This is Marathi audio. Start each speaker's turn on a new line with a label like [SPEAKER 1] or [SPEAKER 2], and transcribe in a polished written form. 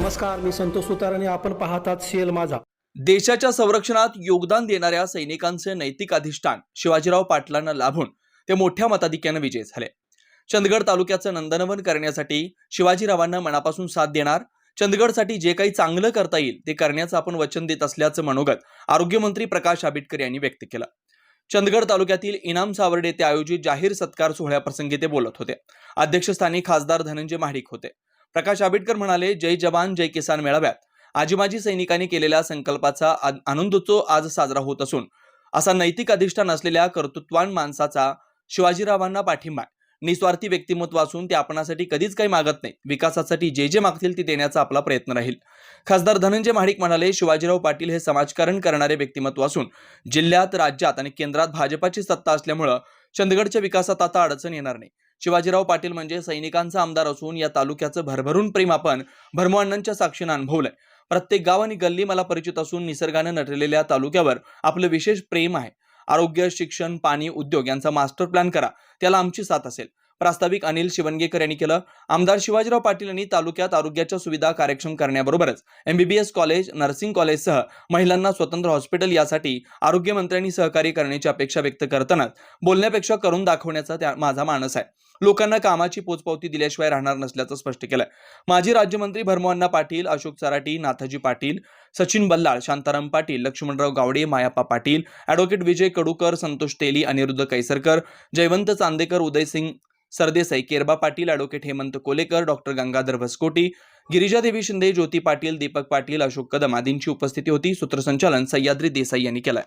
[SPEAKER 1] नमस्कार, मी संतोष सुतार आणि आपण पाहतात सीएल माझा.
[SPEAKER 2] देशाच्या संरक्षणात योगदान देणाऱ्या सैनिकांचे नैतिक अधिष्ठान शिवाजीराव पाटलांना लाभून ते मोठ्या मताधिक्याने विजयी झाले. चंदगड तालुक्याचं नंदनवन करण्यासाठी शिवाजीरावांना मनापासून साथ देणार, चंदगडसाठी जे काही चांगलं करता येईल ते करण्याचं आपण वचन देत असल्याचं मनोगत आरोग्यमंत्री प्रकाश आंबेडकर यांनी व्यक्त केलं. चंदगड तालुक्यातील इनाम सावर्डे येथे आयोजित जाहीर सत्कार सोहळ्याप्रसंगी ते बोलत होते. अध्यक्षस्थानी खासदार धनंजय महाडिक होते. प्रकाश आंबेडकर म्हणाले, जय जवान जय किसान मेळाव्यात आजी सैनिकांनी केलेल्या संकल्पाचा आनंदोत्सव आज साजरा होत असून असा नैतिक अधिष्ठान असलेल्या कर्तृत्ववान माणसाचा शिवाजीरावांना पाठिंबा आहे. निस्वार्थी व्यक्तिमत्व असून ते आपणासाठी कधीच काही मागत नाही. विकासासाठी जे जे मागतील ते देण्याचा आपला प्रयत्न राहील. खासदार धनंजय महाडिक म्हणाले, शिवाजीराव पाटील हे समाजकारण करणारे व्यक्तिमत्व असून जिल्ह्यात, राज्यात आणि केंद्रात भाजपाची सत्ता असल्यामुळे चंदगडच्या विकासात आता अडचण येणार नाही. शिवाजीराव पाटील म्हणजे सैनिकांचा आमदार असून या तालुक्याचं भरभरून प्रेम आपण भरमोअण्णांच्या साक्षीने अनुभवलंय. प्रत्येक गाव आणि गल्ली मला परिचित असून निसर्गाने नटलेल्या तालुक्यावर आपलं विशेष प्रेम आहे. आरोग्य, शिक्षण, पाणी, उद्योग यांचा मास्टर प्लॅन करा, त्याला आमची साथ असेल. प्रास्ताविक अनिल शिवणगेकर यांनी केलं. आमदार शिवाजीराव पाटील यांनी तालुक्यात आरोग्याच्या सुविधा कार्यक्षम करण्याबरोबरच MBBS कॉलेज, नर्सिंग कॉलेजसह महिलांना स्वतंत्र हॉस्पिटल यासाठी आरोग्यमंत्र्यांनी सहकार्य करण्याची अपेक्षा व्यक्त करतानाच बोलण्यापेक्षा करून दाखवण्याचा माझा मानस आहे. लोकांना कामाची पोचपावती दिल्याशिवाय राहणार नसल्याचं स्पष्ट केलंय. माजी राज्यमंत्री भरमोअण्णा पाटील, अशोक सराटी, नाथाजी पाटील, सचिन बल्लाळ, शांताराम पाटील, लक्ष्मणराव गावडे, मायाप्पा पाटील, ॲडव्होकेट विजय कडूकर, संतोष तेली, अनिरुद्ध कैसरकर, जयवंत चांदेकर, उदयसिंग सरदेसाई, केरबा पाटील, ॲडव्होकेट हेमंत कोलेकर, डॉक्टर गंगाधर भस्कोटी, गिरिजादेवी शिंदे, ज्योती पाटील, दीपक पाटील, अशोक कदम आदींची उपस्थिती होती. सूत्रसंचालन सह्याद्री देसाई यांनी केलंय.